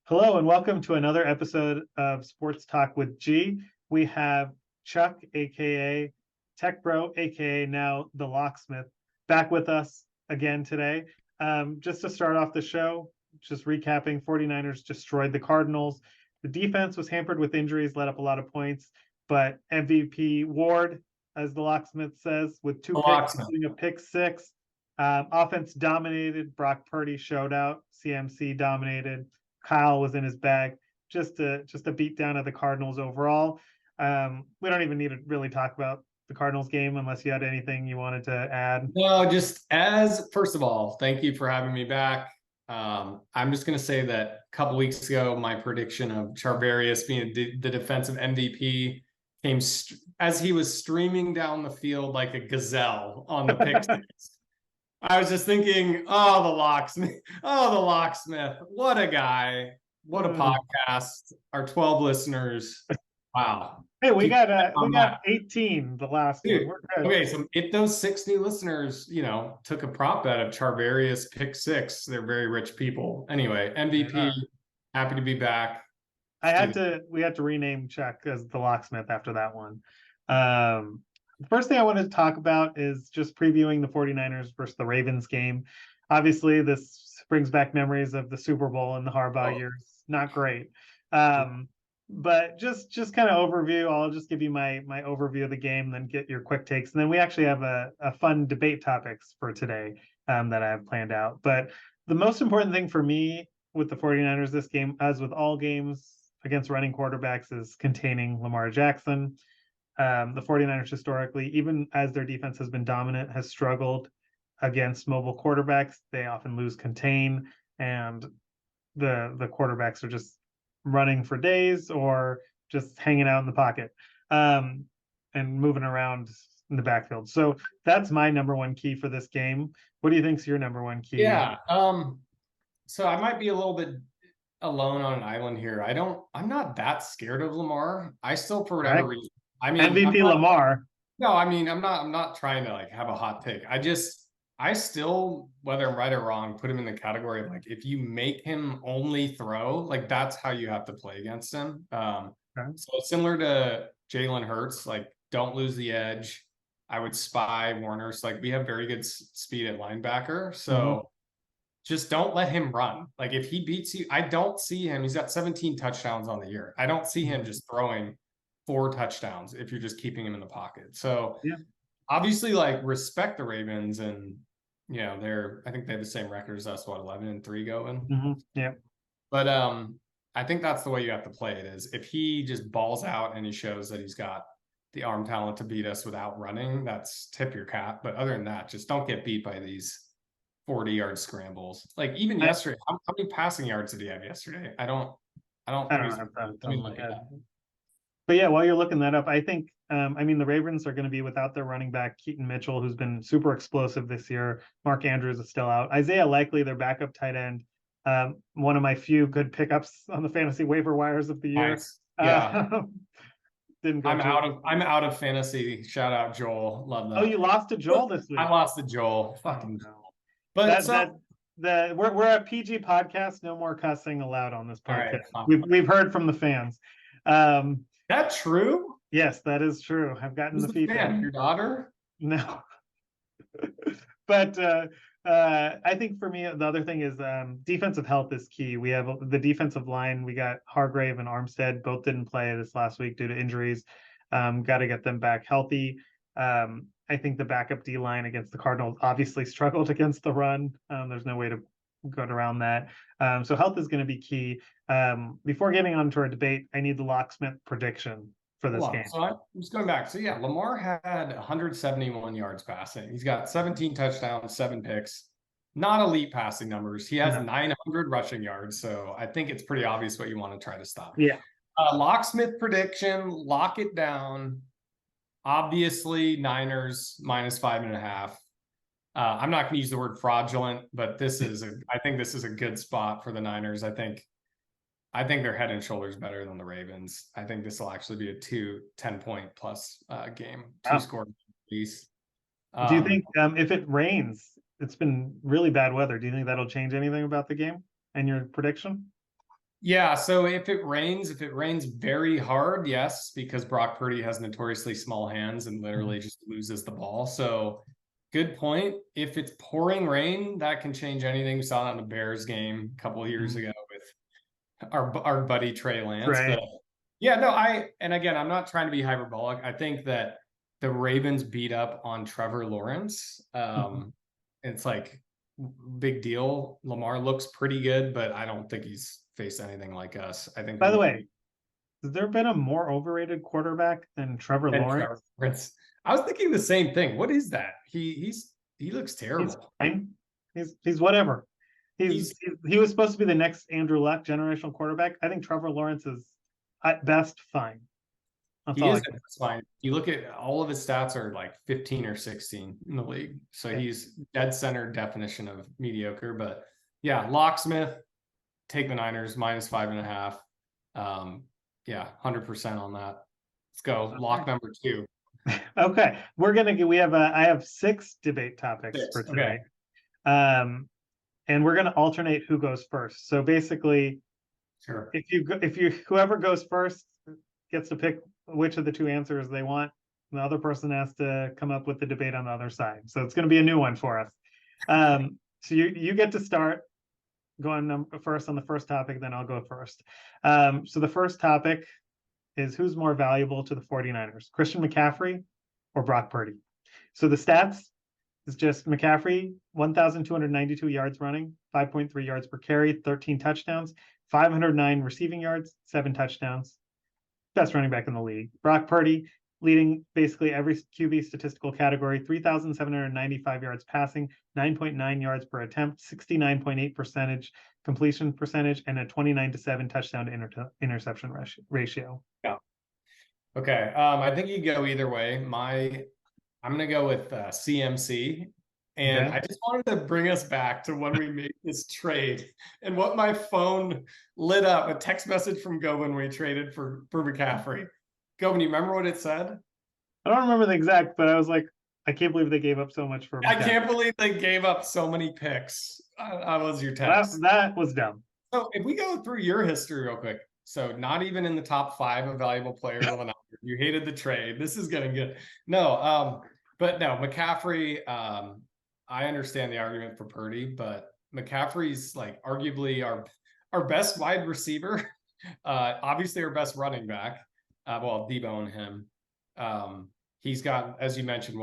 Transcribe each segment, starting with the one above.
Hello and welcome to another episode of Sports Talk with G. We have Chuck, aka TechBro, aka now the Locksmith, back with us again today. Just to start off the show, just recapping, 49ers destroyed the Cardinals. The defense was hampered with injuries, let up a lot of points, but MVP Ward, as the Locksmith says, with two picks, including a pick six. Offense dominated. Brock Purdy showed out. CMC dominated. Kyle was in his bag. Just a beat down of the Cardinals overall. We don't even need to really talk about the Cardinals game unless you had anything you wanted to add. No, first of all, thank you for having me back. I'm just going to say that a couple weeks ago, my prediction of Charvarius being the defensive MVP came as he was streaming down the field like a gazelle on the pick six. I was just thinking, the locksmith. What a guy. What a podcast. Our 12 listeners. Wow. Hey, we got 18 the last Dude, one. We're good. Okay, so if those 6 new listeners, took a prop bet of Charvarius pick six, they're very rich people. Anyway, MVP, happy to be back. We had to rename Chuck as the Locksmith after that one. The first thing I wanted to talk about is just previewing the 49ers versus the Ravens game. Obviously, this brings back memories of the Super Bowl and the Harbaugh years. Not great. But just kind of overview. I'll just give you my overview of the game, then get your quick takes. And then we actually have a fun debate topics for today that I have planned out. But the most important thing for me with the 49ers this game, as with all games against running quarterbacks, is containing Lamar Jackson. The 49ers historically, even as their defense has been dominant, has struggled against mobile quarterbacks. They often lose contain, and the quarterbacks are just running for days or just hanging out in the pocket and moving around in the backfield. So that's my number one key for this game. What do you think's your number one key? Yeah. So I might be a little bit alone on an island here. I'm not that scared of Lamar. I still, for whatever reason, MVP Lamar. No, I'm not trying to have a hot take. I still, whether I'm right or wrong, put him in the category of if you make him only throw, that's how you have to play against him. So similar to Jalen Hurts, don't lose the edge. I would spy Warner. So we have very good speed at linebacker. So just don't let him run. If he beats you, I don't see him. He's got 17 touchdowns on the year. I don't see him just throwing 4 touchdowns if you're just keeping him in the pocket. So obviously respect the Ravens, and I think they have the same record as us, 11-3 going. Yeah. But I think that's the way you have to play it, is if he just balls out and he shows that he's got the arm talent to beat us without running, that's tip your cap. But other than that, just don't get beat by these 40-yard scrambles. Even yesterday, how many passing yards did he have yesterday? I don't have that. But yeah, while you're looking that up, I think the Ravens are going to be without their running back Keaton Mitchell, who's been super explosive this year. Mark Andrews is still out. Isaiah Likely, their backup tight end, one of my few good pickups on the fantasy waiver wires of the year. Nice. Yeah. I'm out of fantasy. Shout out Joel. Love that. Oh, you lost to Joel this week. I lost to Joel. Fucking no. But we're a PG podcast. No more cussing allowed on this podcast. Right. We've heard from the fans. That true? Yes, that is true. I've gotten the feedback. Fan? Your daughter? No. But I think for me, the other thing is defensive health is key. We have the defensive line. We got Hargrave and Armstead. Both didn't play this last week due to injuries. Got to get them back healthy. I think the backup D-line against the Cardinals obviously struggled against the run. There's no way to go around that. So health is going to be key. Before getting on to our debate, I need the Locksmith prediction for this game. So I'm just going back. So yeah, Lamar had 171 yards passing. He's got 17 touchdowns, 7 picks. Not elite passing numbers. He has 900 rushing yards. So I think it's pretty obvious what you want to try to stop. Yeah. Locksmith prediction, lock it down. Obviously, Niners -5.5. I'm not going to use the word fraudulent, but I think this is a good spot for the Niners. I think they're head and shoulders better than the Ravens. I think this will actually be a 10-point plus game, 2-score piece. Do you think if it rains, it's been really bad weather, do you think that'll change anything about the game and your prediction? Yeah, so if it rains very hard, yes, because Brock Purdy has notoriously small hands and literally just loses the ball. So good point. If it's pouring rain, that can change anything. We saw that in the Bears game a couple of years Mhm. ago with our buddy Trey Lance. Trey. But yeah, no, and again, I'm not trying to be hyperbolic. I think that the Ravens beat up on Trevor Lawrence. Mhm. It's like big deal. Lamar looks pretty good, but I don't think he's faced anything like us. I think By the we way, has there been a more overrated quarterback than Trevor and Trevor Lawrence? Lawrence. I was thinking the same thing. What is that? He looks He's terrible. fine. He's whatever. He's He was supposed to be the next Andrew Luck generational quarterback. I think Trevor Lawrence is at best fine. That's he all I is can. fine. You look at all of his stats are like 15 or 16 in the league. So Yeah. he's dead center definition of mediocre. But yeah, Locksmith, take the Niners -5.5. Yeah, 100% on that. Let's go. Lock number 2. Okay, we have I have 6 debate topics for 6. Okay. today. And we're gonna alternate who goes first. So basically, Sure. if you whoever goes first gets to pick which of the 2 answers they want. The other person has to come up with the debate on the other side. So it's going to be a new one for us. So you get to start going first on the first topic, then I'll go first. So the first topic is who's more valuable to the 49ers, Christian McCaffrey or Brock Purdy? So the stats is just McCaffrey, 1,292 yards running, 5.3 yards per carry, 13 touchdowns, 509 receiving yards, 7 touchdowns. Best running back in the league. Brock Purdy leading basically every QB statistical category, 3,795 yards passing, 9.9 yards per attempt, 69.8% completion percentage, and a 29-7 touchdown to interception ratio. Yeah. Okay. I think you go either way. I'm gonna go with CMC. And Okay. I just wanted to bring us back to when we made this trade and what my phone lit up, a text message from Govan we traded for McCaffrey. Govan, you remember what it said? I don't remember the exact, but I was like, I can't believe they gave up so much for I McCaffrey. can't believe they gave up so many picks. That was your text. That was dumb. So if we go through your history real quick, so not even in the top 5 of valuable players on the night. You hated the trade. This is getting good. No, but no, McCaffrey, I understand the argument for Purdy, but McCaffrey's like arguably our best wide receiver, obviously our best running back. Well, Debo and him. He's got, as you mentioned,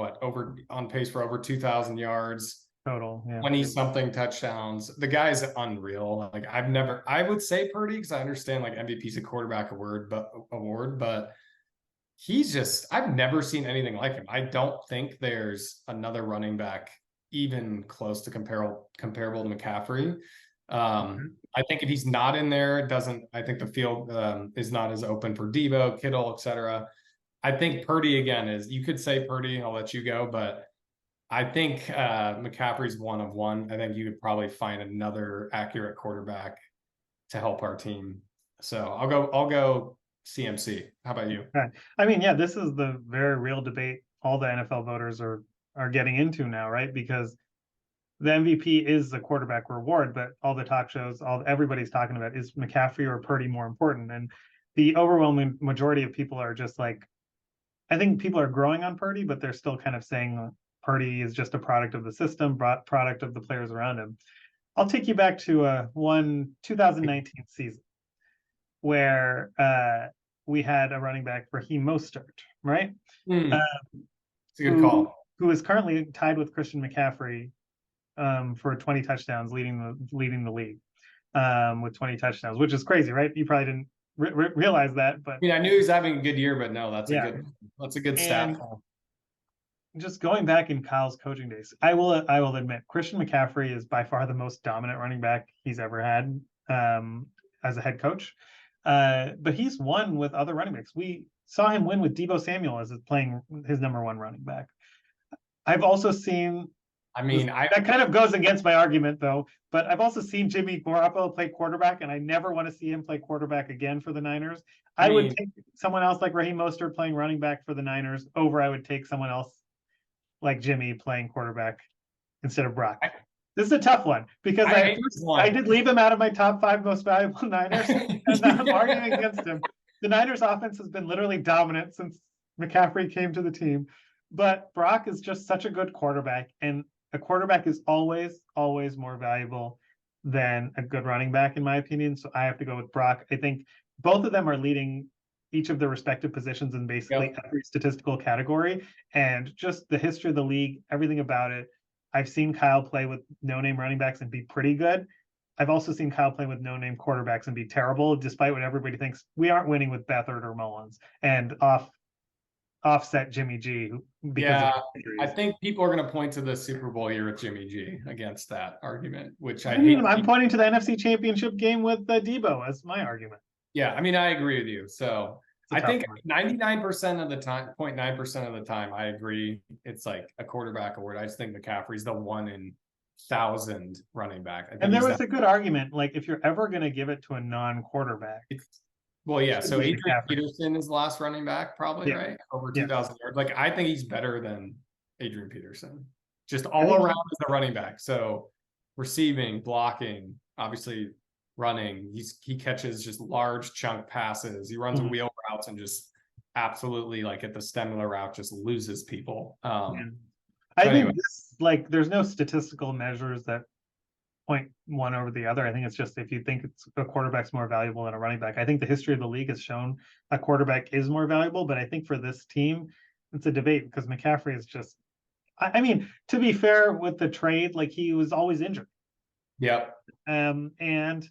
on pace for over 2,000 yards, Total. Yeah. 20-something touchdowns. The guy's unreal. Like I would say Purdy because I understand like MVP's a quarterback award, but I've never seen anything like him. I don't think there's another running back even close to comparable to McCaffrey. I think if he's not in there, I think the field is not as open for Debo, Kittle, etc. I think Purdy again you could say Purdy, I'll let you go, but I think McCaffrey's one of one. I think you could probably find another accurate quarterback to help our team. So I'll go CMC. How about you? Okay. I mean, yeah, this is the very real debate all the NFL voters are getting into now, right? Because the MVP is the quarterback reward, but all the talk shows, everybody's talking about is McCaffrey or Purdy more important? And the overwhelming majority of people are just like, I think people are growing on Purdy, but they're still kind of saying Purdy is just a product of the system, product of the players around him. I'll take you back to 2019 season where we had a running back, Raheem Mostert, right? It's a good call. Who is currently tied with Christian McCaffrey for 20 touchdowns, leading the league with 20 touchdowns, which is crazy, right? You probably didn't realize that, but I mean, I knew he was having a good year, but no, that's yeah, a good stat. Just going back in Kyle's coaching days, I will admit Christian McCaffrey is by far the most dominant running back he's ever had as a head coach. But he's won with other running backs. We saw him win with Debo Samuel as playing his number 1 running back. I've also seen. That kind of goes against my argument, though. But I've also seen Jimmy Garoppolo play quarterback, and I never want to see him play quarterback again for the Niners. I would take someone else like Raheem Mostert playing running back for the Niners over I would take someone else like Jimmy playing quarterback instead of Brock. This is a tough one because I hate this one. I did leave him out of my top 5 most valuable Niners, and now I'm arguing against him. The Niners offense has been literally dominant since McCaffrey came to the team, but Brock is just such a good quarterback, and a quarterback is always more valuable than a good running back, in my opinion. So I have to go with Brock. I think both of them are leading each of their respective positions in basically every statistical category, and just the history of the league, everything about it. I've seen Kyle play with no-name running backs and be pretty good. I've also seen Kyle play with no-name quarterbacks and be terrible, despite what everybody thinks. We aren't winning with Beathard or Mullins and offset Jimmy G because of injuries. I think people are going to point to the Super Bowl year with Jimmy G against that argument, which I mean, hate. I'm pointing to the NFC Championship game with Debo as my argument. Yeah, I mean, I agree with you. So I think 99% of the time, 0.9% of the time, I agree. It's like a quarterback award. I just think McCaffrey's the 1 in 1,000 running back. And there was a good argument, like if you're ever going to give it to a non-quarterback. Well, yeah. So Adrian Peterson is the last running back, probably, right? Over 2,000 yards. Like, I think he's better than Adrian Peterson, just all around as a running back. So receiving, blocking, obviously running. He catches just large chunk passes. He runs wheel routes and just absolutely, like at the stem of the route, just loses people. I think this, like, there's no statistical measures that point one over the other. I think it's just if you think it's a quarterback's more valuable than a running back. I think the history of the league has shown a quarterback is more valuable, but I think for this team, it's a debate because McCaffrey is just, I mean, to be fair with the trade, like he was always injured. Yep. And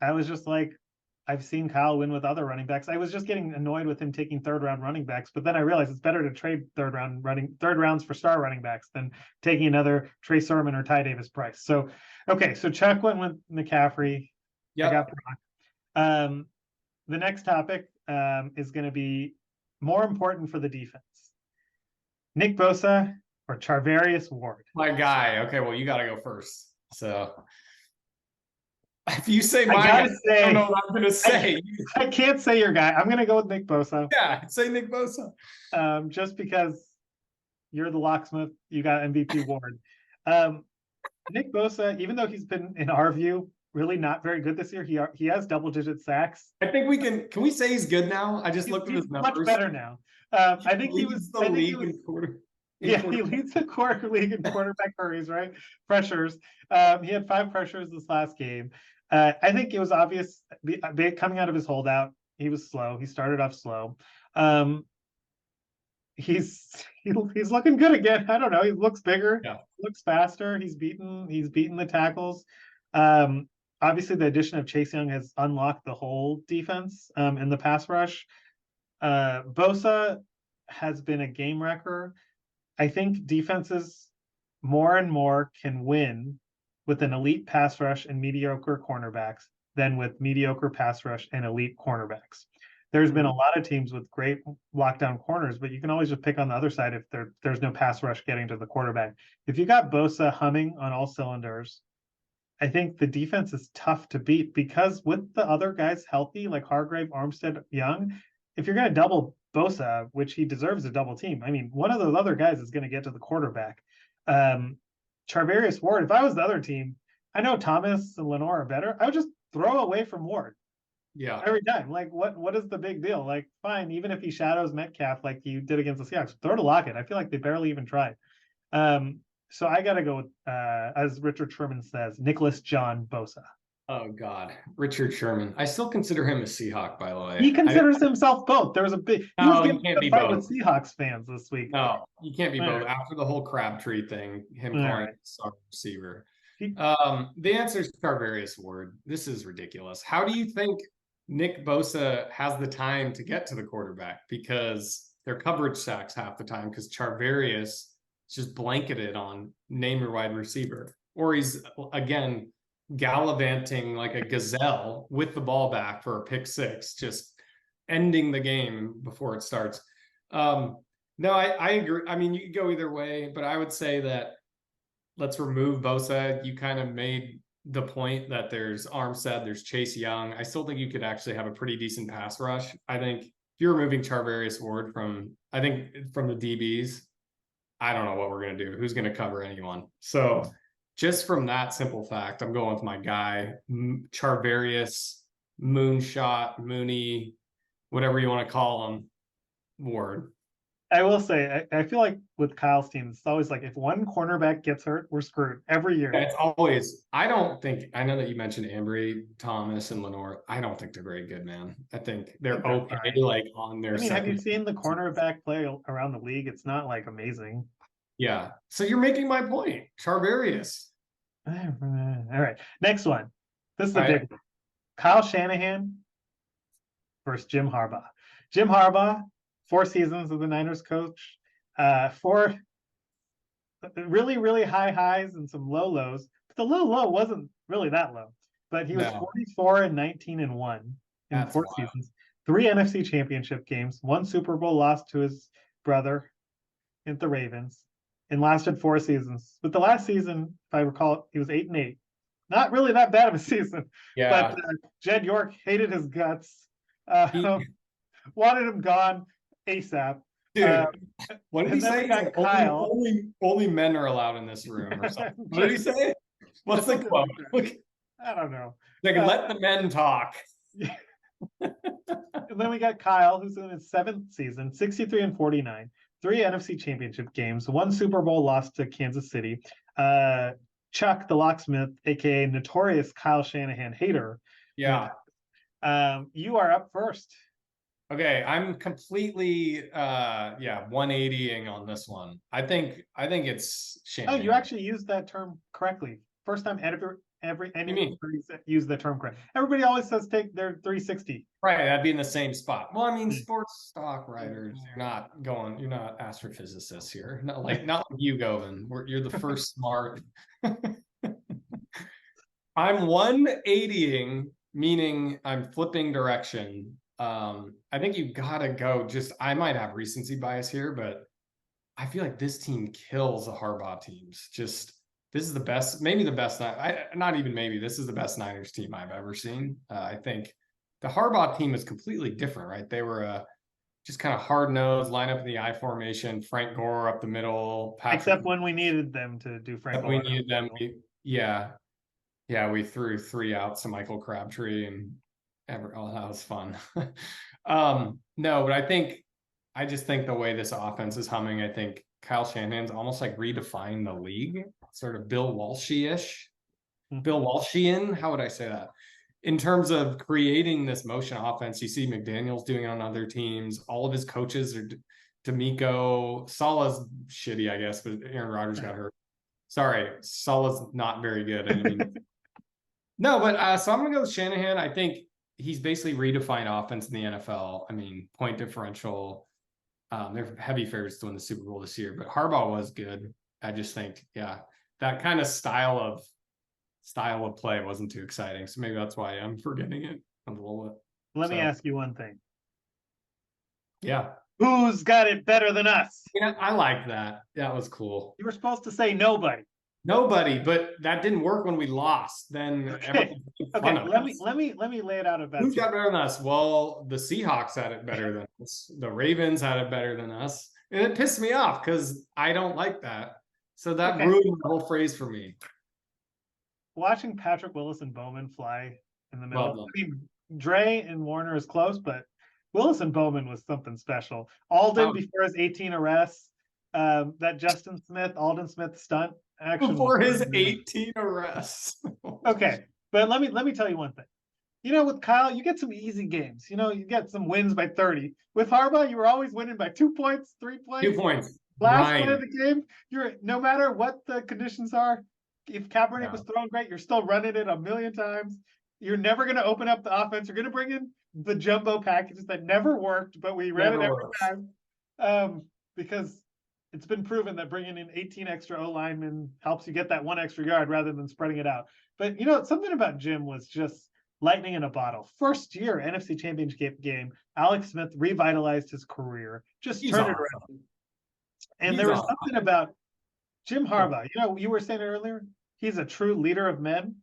I was just like, I've seen Kyle win with other running backs. I was just getting annoyed with him taking 3rd-round running backs, but then I realized it's better to trade 3rd rounds for star running backs than taking another Trey Sermon or Ty Davis Price. So, okay, so Chuck went with McCaffrey. Yeah. I got Brock. The next topic is going to be more important for the defense. Nick Bosa or Charvarius Ward? My guy. Okay, well, you got to go first. So if you say my guy, I don't know what I'm going to say. I can't say your guy. I'm going to go with Nick Bosa. Yeah, say Nick Bosa. Just because you're the locksmith, you got MVP Ward. Nick Bosa, even though he's been, in our view, really not very good this year, he has double-digit sacks. I think we can we say he's good now? I just looked at his numbers. Much better now. I think he was the league in quarter. Yeah, he leads the quarter league in quarterback hurries, right? Pressures. He had 5 pressures this last game. I think it was obvious coming out of his holdout. He was slow. He started off slow. He's looking good again. I don't know. He looks bigger. Yeah. Looks faster. He's beaten the tackles. Obviously, the addition of Chase Young has unlocked the whole defense in the pass rush. Bosa has been a game wrecker. I think defenses more and more can win with an elite pass rush and mediocre cornerbacks than with mediocre pass rush and elite cornerbacks. There's been a lot of teams with great lockdown corners, but you can always just pick on the other side if there's no pass rush getting to the quarterback. If you got Bosa humming on all cylinders, I think the defense is tough to beat because with the other guys healthy, like Hargrave, Armstead, Young, if you're going to double Bosa, which he deserves a double team, I mean, one of those other guys is going to get to the quarterback. Charvarius Ward, if I was the other team, I know Thomas and Lenore are better. I would just throw away from Ward. Yeah. Every time. Like, what is the big deal? Like, fine, even if he shadows Metcalf like you did against the Seahawks, throw to Lockett. I feel like they barely even tried. So I got to go with, as Richard Sherman says, Nicholas John Bosa. Oh, God. Richard Sherman. I still consider him a Seahawk, by the way. He considers himself both. There was a big... He was getting a fight with Seahawks fans this week. No, you can't be both. After the whole Crabtree thing, him calling a receiver. The answer is Charvarius Ward. This is ridiculous. How do you think Nick Bosa has the time to get to the quarterback? Because their coverage sacks half the time because Charvarius is just blanketed on name your wide receiver. Or he's, again, gallivanting like a gazelle with the ball back for a pick 6, just ending the game before it starts. No, I agree. I mean, you could go either way, but I would say that let's remove Bosa. You kind of made the point that there's Armstead, there's Chase Young. I still think you could actually have a pretty decent pass rush. I think if you're removing Charvarius Ward from the DBs, I don't know what we're going to do. Who's going to cover anyone? So just from that simple fact, I'm going with my guy, Charvarius, Moonshot, Mooney, whatever you want to call him, Ward. I will say, I feel like with Kyle's team, it's always like if one cornerback gets hurt, we're screwed every year. It's always, I don't think, I know that you mentioned Ambry, Thomas, and Lenore. I don't think they're very good, man. I think they're okay, like on their have you second. seen the cornerback play around the league? It's not like amazing. Yeah. So you're making my point. Charvarius. All right. Next one. This is the big one. Kyle Shanahan versus Jim Harbaugh. Jim Harbaugh, 4 seasons as the Niners coach, 4 really, really high highs and some low lows. But the low wasn't really that low. But he was 44 and 19 and 1 in 4 seasons, 3 NFC championship games, 1 Super Bowl loss to his brother at the Ravens, and lasted 4 seasons. But the last season, if I recall, he was 8 and 8. Not really that bad of a season. Yeah. But Jed York hated his guts. Wanted him gone ASAP. Dude, what did he say? Like, Kyle. Only men are allowed in this room or something. What did he say? What's the quote? I don't know. Like, let the men talk. And then we got Kyle, who's in his 7th season, 63 and 49, 3 NFC championship games, 1 Super Bowl loss to Kansas City. Chuck, the locksmith, aka notorious Kyle Shanahan hater. Yeah. You are up first. Okay, I'm completely 180ing on this one. I think it's Shanahan. Oh, you actually used that term correctly. First time anyone used the term correct. Everybody always says take their 360. Right, that'd be in the same spot. Well, I mean, sports stock writers, you're not astrophysicists here. Not like you, Govin. You're the first smart. I'm 180ing, meaning I'm flipping direction. I think you gotta go. I might have recency bias here, but I feel like this team kills the Harbaugh teams. This is the best, maybe the best. Not even maybe. This is the best Niners team I've ever seen. I think the Harbaugh team is completely different, right? They were just kind of hard nosed, line up in the I formation, Frank Gore up the middle. Except when we needed them to do Frank Gore. We needed them. We threw 3 outs to Michael Crabtree and that was fun. No, but I just think the way this offense is humming, I think Kyle Shanahan's almost like redefined the league, sort of Bill Walsh-ish. Bill Walshian, how would I say that? In terms of creating this motion offense, you see McDaniels doing it on other teams. All of his coaches are D'Amico. Salah's shitty, I guess, but Aaron Rodgers got hurt. Sorry, Salah's not very good. I mean, no, but so I'm going to go with Shanahan. I think he's basically redefined offense in the NFL. I mean, point differential. They're heavy favorites to win the Super Bowl this year, but Harbaugh was good. I just think, that kind of style of play wasn't too exciting. So maybe that's why I'm forgetting it a little bit. Let me ask you one thing. Yeah. Who's got it better than us? Yeah, I like that. That was cool. You were supposed to say nobody. Nobody, but that didn't work when we lost. Then okay, let me lay it out a bit. Who's got better than us? Well, the Seahawks had it better than us. The Ravens had it better than us. And it pissed me off because I don't like that. So that ruined the whole phrase for me. Watching Patrick Willis and Bowman fly in the middle. I mean, Dre and Warner is close, but Willis and Bowman was something special. Alden before his 18 arrests, that Alden Smith stunt. Before his 18 arrests. Okay, but let me tell you one thing. With Kyle, you get some easy games. You get some wins by 30. With Harbaugh, you were always winning by 2 points, 3 points. 2 points. Last one of the game, no matter what the conditions are, if Kaepernick was throwing great, you're still running it a million times. You're never going to open up the offense. You're going to bring in the jumbo packages that never worked, but we ran it every time. Because it's been proven that bringing in 18 extra O-linemen helps you get that 1 extra yard rather than spreading it out. But, something about Jim was just lightning in a bottle. First year NFC Championship game, Alex Smith revitalized his career, just turned it around. And there was something about Jim Harbaugh. You were saying it earlier, he's a true leader of men,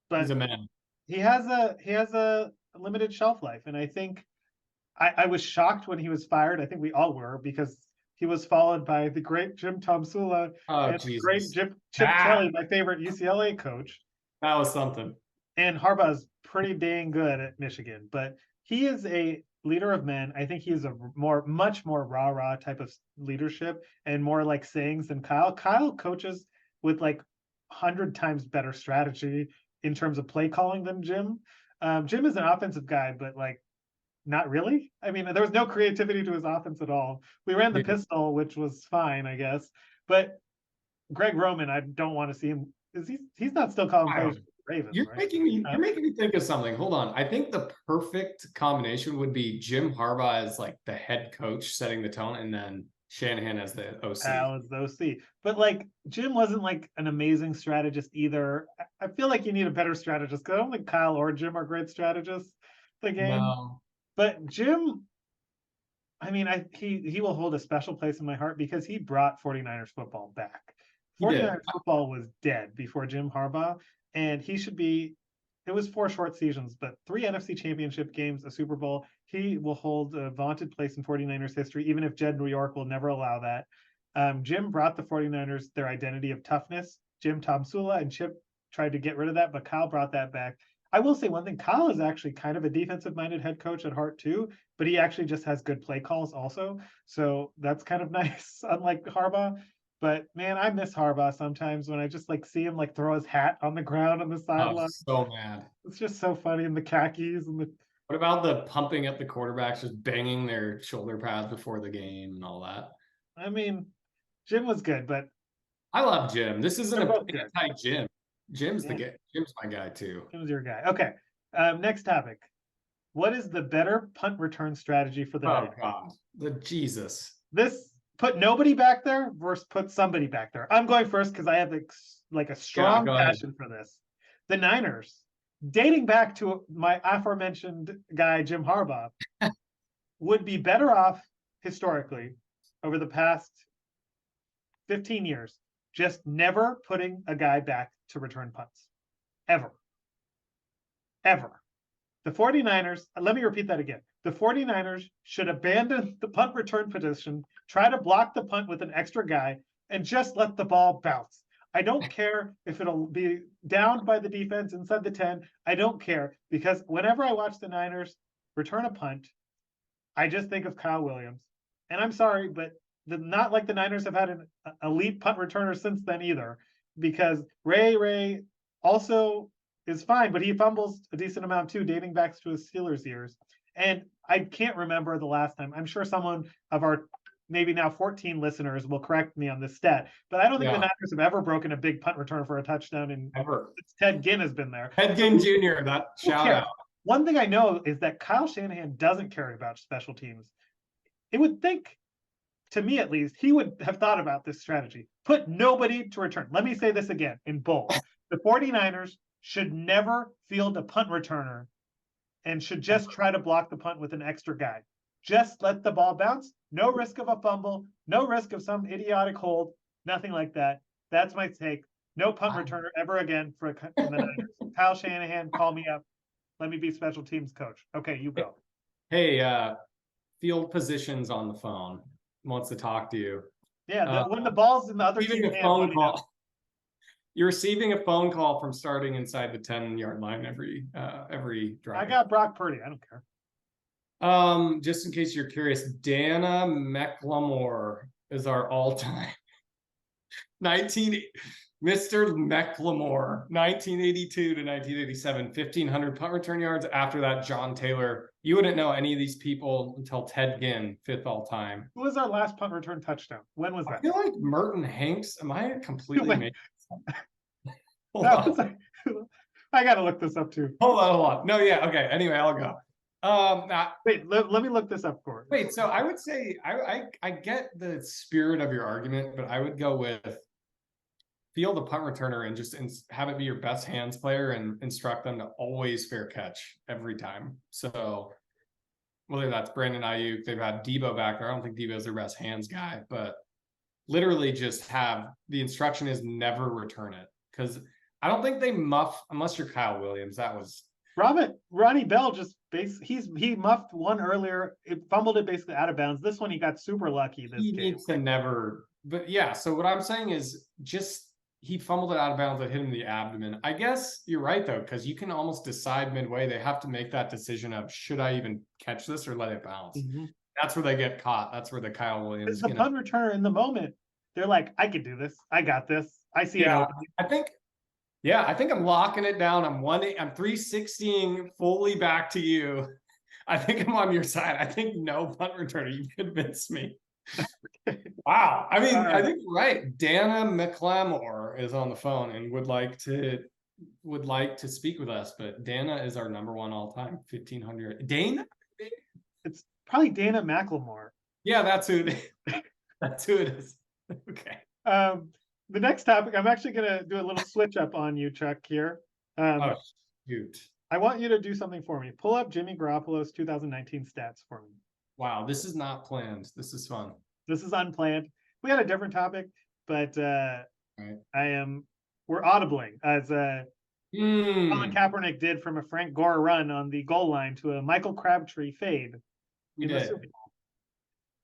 but he's a man. He has a limited shelf life. And I think I was shocked when he was fired. I think we all were, because he was followed by the great Jim Tomsula Oh, and the great Jesus. Chip Kelly, my favorite UCLA coach. That was something. And Harbaugh's pretty dang good at Michigan, but he is a leader of men. I think he is a much more rah-rah type of leadership and more like sayings than Kyle. Kyle coaches with like 100 times better strategy in terms of play calling than Jim. Jim is an offensive guy, but like not really. I mean, there was no creativity to his offense at all. We ran the pistol, which was fine, I guess. But Greg Roman, I don't want to see him. He's not still calling plays for the Ravens, You're right? making me think of something. Hold on. I think the perfect combination would be Jim Harbaugh as like the head coach setting the tone, and then Shanahan as the OC. As the OC. But like Jim wasn't like an amazing strategist either. I feel like you need a better strategist because I don't think Kyle or Jim are great strategists. The game, No. but Jim, I mean, he will hold a special place in my heart because he brought 49ers football back. 49ers football was dead before Jim Harbaugh, and he should be. It was 4 short seasons, but 3 NFC championship games, a Super Bowl. He will hold a vaunted place in 49ers history, even if Jed New York will never allow that. Jim brought the 49ers their identity of toughness. Jim Tomsula and Chip tried to get rid of that, but Kyle brought that back. I will say one thing, Kyle is actually kind of a defensive-minded head coach at heart too, but he actually just has good play calls also. So that's kind of nice, unlike Harbaugh. But man, I miss Harbaugh sometimes when I just like see him like throw his hat on the ground on the sideline. So mad. It's just so funny in the khakis and the. What about the pumping up the quarterbacks, just banging their shoulder pads before the game and all that? I mean, Jim was good, but I love Jim. This isn't a anti-Jim. Jim's the guy. Jim's my guy too. Jim's your guy. Okay. Next topic. What is the better punt return strategy for the Niners? God, the Jesus. This put nobody back there versus put somebody back there. I'm going first because I have like a strong passion for this. The Niners, dating back to my aforementioned guy Jim Harbaugh, would be better off historically over the past 15 years just never putting a guy back to return punts. Ever. The 49ers, let me repeat that again. The 49ers should abandon the punt return position, try to block the punt with an extra guy, and just let the ball bounce. I don't care if it'll be downed by the defense inside the 10. I don't care because whenever I watch the Niners return a punt, I just think of Kyle Williams. And I'm sorry, but not like the Niners have had an elite punt returner since then either, because Ray also is fine, but he fumbles a decent amount too, dating back to his Steelers years. And I can't remember the last time. I'm sure someone of our maybe now 14 listeners will correct me on this stat, but I don't think the Niners have ever broken a big punt return for a touchdown in ever. Ted Ginn has been there. Ted Ginn Jr., that shout out. One thing I know is that Kyle Shanahan doesn't care about special teams. It would think, to me at least, he would have thought about this strategy. Put nobody to return. Let me say this again in bold. The 49ers should never field a punt returner and should just try to block the punt with an extra guy. Just let the ball bounce. No risk of a fumble. No risk of some idiotic hold. Nothing like that. That's my take. No punt returner ever again for the Niners. Kyle Shanahan, call me up. Let me be special teams coach. Okay, you go. Hey, field positions on the phone. Wants to talk to you. Yeah, when the ball's in the other team's hand, you're receiving a phone call from starting inside the 10-yard line every drive. I got Brock Purdy. I don't care. Just in case you're curious, Dana McLemore is our all-time Mr. McLemore, 1982 to 1987, 1,500 punt return yards. After that, John Taylor. You wouldn't know any of these people until Ted Ginn, 5th all-time. Who was our last punt return touchdown? When was that? I feel like Merton Hanks. Am I completely making I gotta look this up too. Hold on. No, yeah, okay. Anyway, I'll go. Wait, let me look this up for you. Wait, so I would say I get the spirit of your argument, but I would go with field a punt returner and just have it be your best hands player and instruct them to always fair catch every time. So whether that's Brandon Ayuk, they've had Debo back there. I don't think Debo's their best hands guy, but literally just have the instruction is never return it, because I don't think they muff unless you're Kyle Williams. That was Ronnie Bell he muffed one earlier. It fumbled it basically out of bounds. This one he got super lucky. This He game. needs to never. But yeah, so what I'm saying is just he fumbled it out of bounds. It hit him in the abdomen. I guess you're right though, because you can almost decide midway. They have to make that decision of should I even catch this or let it bounce. That's where they get caught. That's where the Kyle Williams. The punt returner in the moment, they're like, I can do this. I got this. I see it open. I think I'm locking it down. I'm 360ing fully back to you. I think I'm on your side. I think no punt returner. You convinced me. Wow. I mean, I think you're right. Dana McLemore is on the phone and would like to speak with us, but Dana is our number one all time. 1,500. Dana? It's probably Dana McLemore. Yeah, that's who it is. Okay. The next topic, I'm actually gonna do a little switch up on you, Chuck, here. Oh shoot. I want you to do something for me. Pull up Jimmy Garoppolo's 2019 stats for me. Wow, this is not planned. This is fun. This is unplanned. We had a different topic, but right. We're audibling as Colin Kaepernick did from a Frank Gore run on the goal line to a Michael Crabtree fade. We did.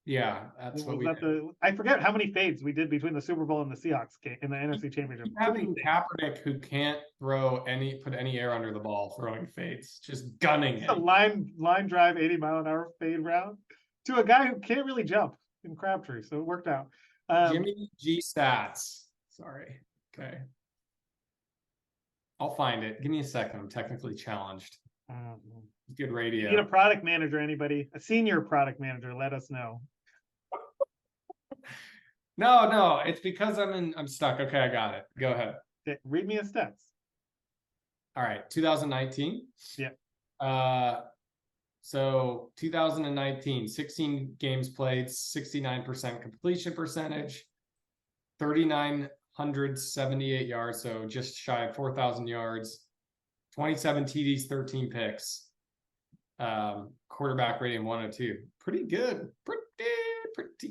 Yeah, that's what we did. I forget how many fades we did between the Super Bowl and the Seahawks game in the NFC Championship. Having Kaepernick who can't put any air under the ball, throwing fades, just gunning it. A line drive 80-mile-an-hour fade round to a guy who can't really jump in Crabtree, so it worked out. Jimmy G stats. Sorry. Okay. I'll find it. Give me a second. I'm technically challenged. Good radio. Need a product manager, anybody? A senior product manager, let us know. No, it's because I'm stuck. Okay, I got it. Go ahead. Okay, read me a stats. All right, 2019. Yeah. So 2019, 16 games played, 69% completion percentage, 3,978 yards, so just shy of 4,000 yards, 27 TDs, 13 picks, quarterback rating 102. Pretty good. Pretty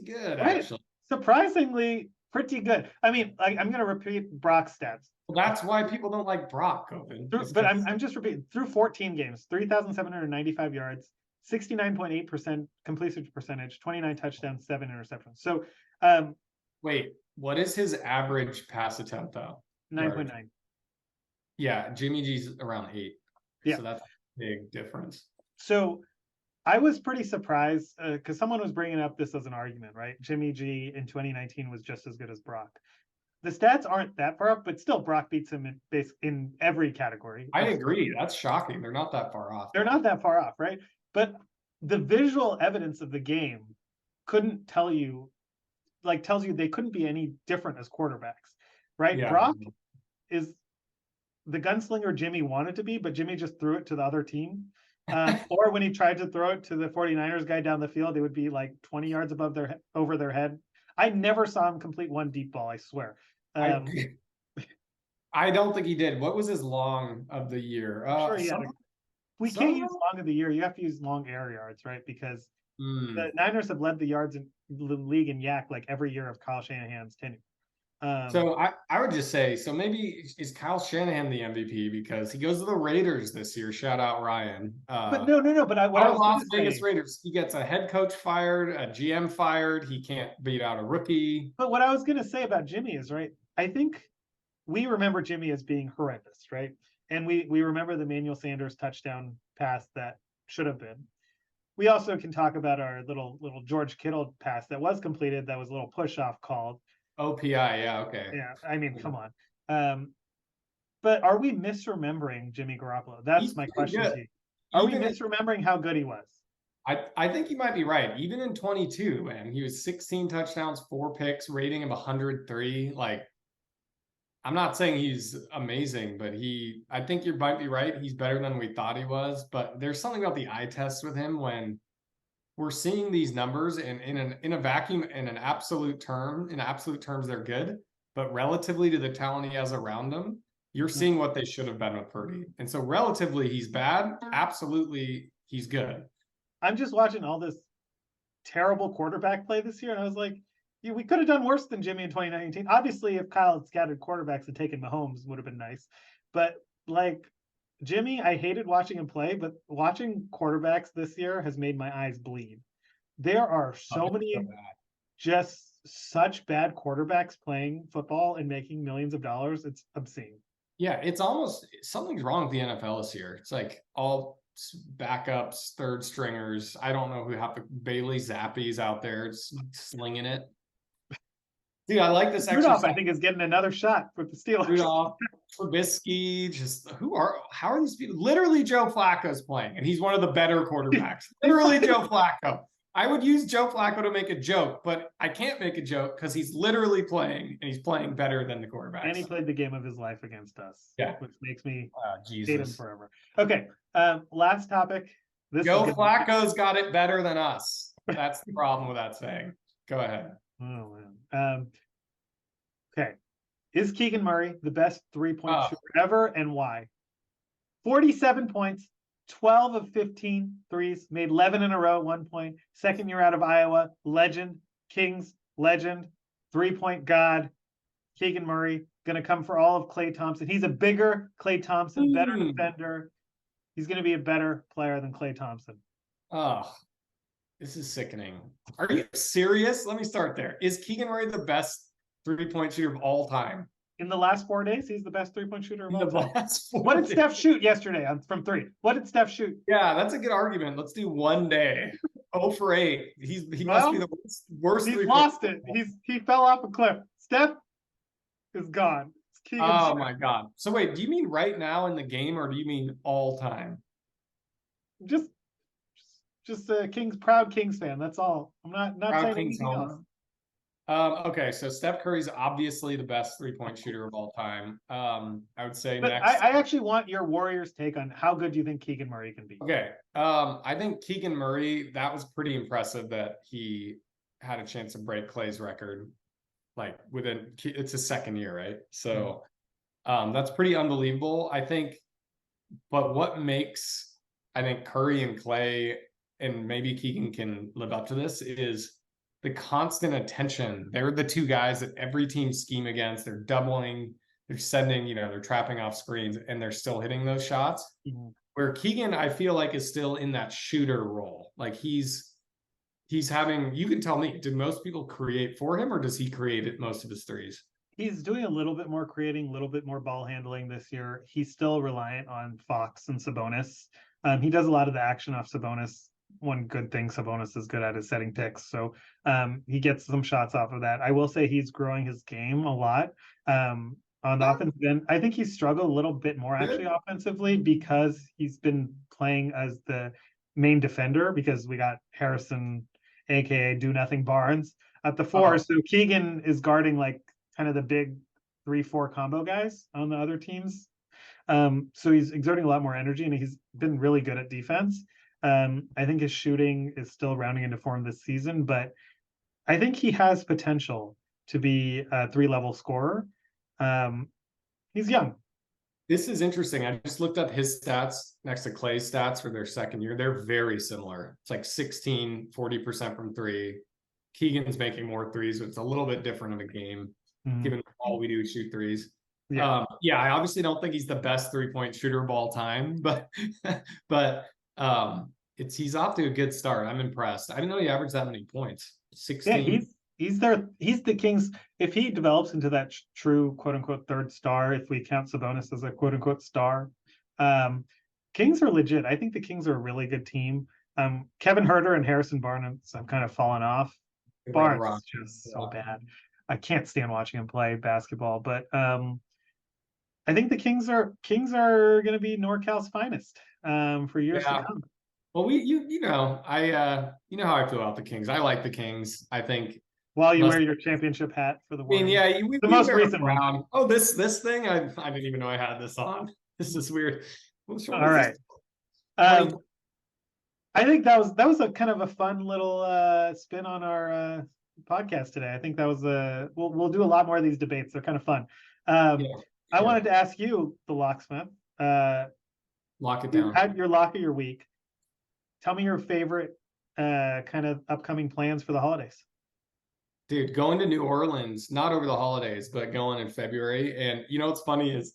good, actually. Surprisingly, pretty good. I mean, I'm going to repeat Brock's stats. Well, that's why people don't like Brock, Open. I'm just repeating. Through 14 games, 3,795 yards, 69.8% completion percentage, 29 touchdowns, 7 interceptions. So, wait, what is his average pass attempt though? 9.9. Yeah, Jimmy G's around 8. Yeah, so that's a big difference. So, I was pretty surprised because someone was bringing up this as an argument, right? Jimmy G in 2019 was just as good as Brock. The stats aren't that far up, but still Brock beats him in every category. I agree. That's shocking. They're not that far off. They're not that far off, right? But the visual evidence of the game couldn't tells you they couldn't be any different as quarterbacks, right? Yeah. Brock is the gunslinger Jimmy wanted to be, but Jimmy just threw it to the other team. Or when he tried to throw it to the 49ers guy down the field, it would be like 20 yards over their head. I never saw him complete one deep ball, I swear. I don't think he did. What was his long of the year? We can't use long of the year. You have to use long air yards, right? Because the Niners have led the yards in the league in yak like every year of Kyle Shanahan's tenure. So I would just say, so maybe is Kyle Shanahan the MVP because he goes to the Raiders this year? Shout out Ryan. But no. But our Las Vegas Raiders, he gets a head coach fired, a GM fired. He can't beat out a rookie. But what I was going to say about Jimmy is, right, I think we remember Jimmy as being horrendous, right? And we remember the Emmanuel Sanders touchdown pass that should have been. We also can talk about our little George Kittle pass that was completed. That was a little push off called. OPI, yeah, okay. Yeah, I mean, come on. But are we misremembering Jimmy Garoppolo? That's my question to you. Are we misremembering how good he was? I think you might be right. Even in 22, man, he was 16 touchdowns, 4 picks, rating of 103. Like, I'm not saying he's amazing, but I think you might be right. He's better than we thought he was. But there's something about the eye test with him when we're seeing these numbers in a vacuum, in absolute terms, they're good. But relatively to the talent he has around him, you're seeing what they should have been with Purdy. And so relatively, he's bad. Absolutely, he's good. I'm just watching all this terrible quarterback play this year, and I was like, yeah, we could have done worse than Jimmy in 2019. Obviously, if Kyle had scattered quarterbacks and taken Mahomes, would have been nice. But like Jimmy, I hated watching him play, but watching quarterbacks this year has made my eyes bleed. There are Oh, so it's many so bad. just such bad quarterbacks playing football and making millions of dollars. It's obscene. Yeah, it's almost something's wrong with the NFL this year. It's like all backups, third stringers. I don't know who have to. Bailey Zappi's out there slinging it. Dude, I like this Rudolph, exercise. I think, is getting another shot with the Steelers. Rudolph, Trubisky, just how are these people? Literally, Joe Flacco's playing, and he's one of the better quarterbacks. Literally, Joe Flacco. I would use Joe Flacco to make a joke, but I can't make a joke because he's literally playing, and he's playing better than the quarterbacks. And he played the game of his life against us. Yeah. Which makes me hate him Jesus. forever. Okay. Last topic. Joe Flacco's got it better than us. That's the problem with that saying. Go ahead. Oh, man. Okay. Is Keegan Murray the best 3-point shooter ever, and why? 47 points, 12 of 15 threes, made 11 in a row, 1 point. Second year out of Iowa, legend, Kings, legend, 3-point god. Keegan Murray, going to come for all of Klay Thompson. He's a bigger Klay Thompson, better defender. He's going to be a better player than Klay Thompson. Oh, this is sickening. Are you serious? Let me start there. Is Keegan Murray the best 3-point shooter of all time? In the last 4 days, he's the best 3-point shooter of all time. What did Steph shoot yesterday from 3? What did Steph shoot? Yeah, that's a good argument. Let's do 1 day. 0 for 8. He must be the worst. He's lost it. He fell off a cliff. Steph is gone. Oh my God. So wait, do you mean right now in the game, or do you mean all time? Just a proud Kings fan. That's all. I'm not saying anything else. Okay, so Steph Curry's obviously the best 3-point shooter of all time. I would say but next. I actually want your Warriors' take on how good do you think Keegan Murray can be? Okay, I think Keegan Murray, that was pretty impressive that he had a chance to break Clay's record. Like it's his second year, right? So that's pretty unbelievable, I think. But what makes, I think, Curry and Clay, and maybe Keegan can live up to this, is the constant attention. They're the two guys that every team scheme against. They're doubling, they're sending, they're trapping off screens, and they're still hitting those shots. Mm-hmm. Where Keegan, I feel like, is still in that shooter role. Like he's having, you can tell me, did most people create for him, or does he create it most of his threes? He's doing a little bit more creating, a little bit more ball handling this year. He's still reliant on Fox and Sabonis. He does a lot of the action off Sabonis. One good thing Sabonis is good at is setting picks. So he gets some shots off of that. I will say he's growing his game a lot. On the offensive end, I think he's struggled a little bit more actually offensively because he's been playing as the main defender because we got Harrison, aka Do Nothing Barnes, at the 4. So Keegan is guarding like kind of the big 3-4 combo guys on the other teams. So he's exerting a lot more energy, and he's been really good at defense. I think his shooting is still rounding into form this season, but I think he has potential to be a 3-level scorer. He's young. This is interesting. I just looked up his stats next to Clay's stats for their second year. They're very similar. It's like 16, 40% from 3. Keegan's making more threes, but it's a little bit different of a game, given all we do is shoot threes. Yeah. I obviously don't think he's the best 3-point shooter of all time, but he's off to a good start. I'm impressed. I didn't know he averaged that many points. 16. Yeah, he's the Kings. If he develops into that true quote unquote third star, if we count Sabonis as a quote unquote star, Kings are legit. I think the Kings are a really good team. Kevin Huerter and Harrison Barnes have kind of fallen off. Barnes is just so bad. I can't stand watching him play basketball, but I think the Kings are going to be NorCal's finest for years to come. Well, you know how I feel about the Kings. I like the Kings. I think while you wear your championship hat for the Warriors. I mean, the most recent one. Oh, this thing I didn't even know I had this on. This is weird. All right. I think that was a kind of a fun little spin on our podcast today. I think that was we'll do a lot more of these debates. They're kind of fun. I wanted to ask you, the Locksmith. Lock it down. You had your lock of your week. Tell me your favorite kind of upcoming plans for the holidays. Dude, going to New Orleans, not over the holidays, but going in February. And what's funny is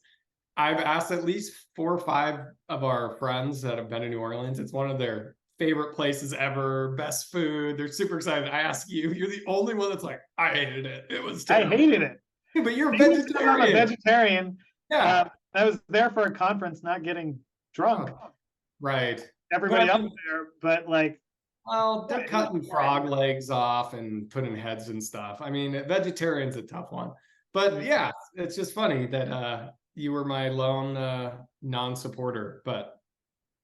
I've asked at least 4 or 5 of our friends that have been to New Orleans. It's one of their favorite places ever, best food. They're super excited. I ask you, you're the only one that's like, I hated it. It was I terrible. hated it. Yeah, but you're a Maybe it's 'cause I'm a vegetarian. vegetarian. Yeah. I was there for a conference, not getting drunk. Oh, right. Everybody But I else mean, there, but like, well, yeah, they're it was cutting boring. frog legs off and putting heads and stuff. I mean, vegetarian's a tough one. But yeah, it's just funny that you were my lone non-supporter. But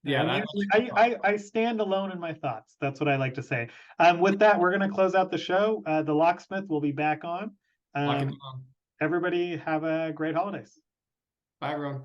yeah, I'm that's usually I stand alone in my thoughts. That's what I like to say. With that, we're gonna close out the show. The locksmith will be back on. lock it Um, down. everybody have a great holidays. Bye, everyone.